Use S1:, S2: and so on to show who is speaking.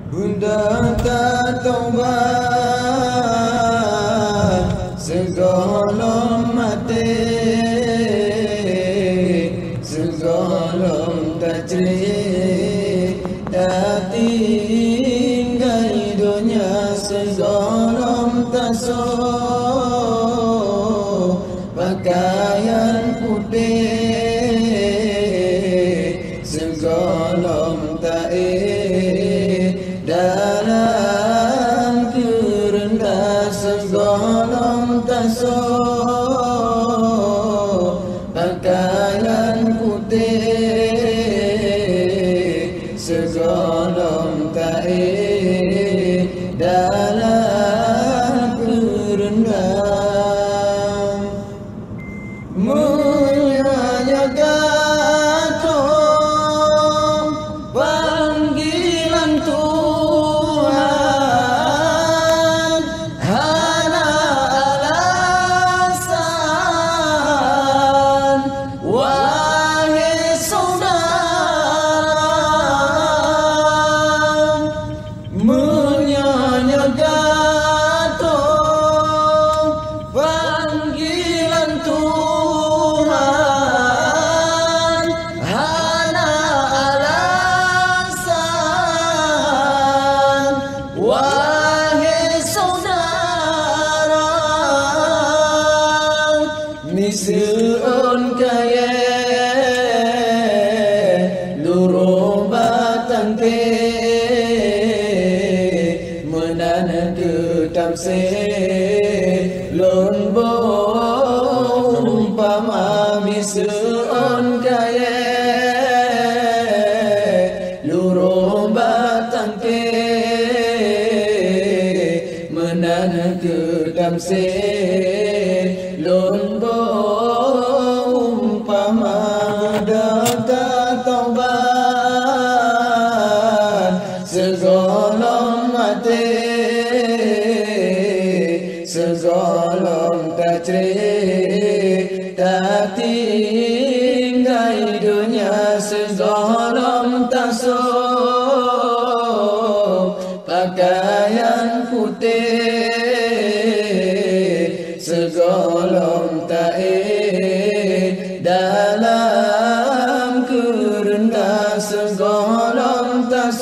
S1: Bunda tak taubat segolong mati, segolong tak cerita tinggal dunia, segolong tak pakaian putih, segolong tak dalam kerendah, segolong tak pakaian putih, segolong tak dalam kerendah. Mulianya gantung panggilan Tuhan, hana alasan, wahai saudara. Mulianya gantung panggilan Tuhan, hana alasan, wahai saudara. Misun kaya lurung batang te menan ketam se lon bo umpama. Misun kaya lurung batang te menan ketam se lon bo umpama. Data taubat segolong mati, segolong tak cerita tinggal dunia, segolong tak pakaian putih, segolong tak dalam kerendah, segolong tak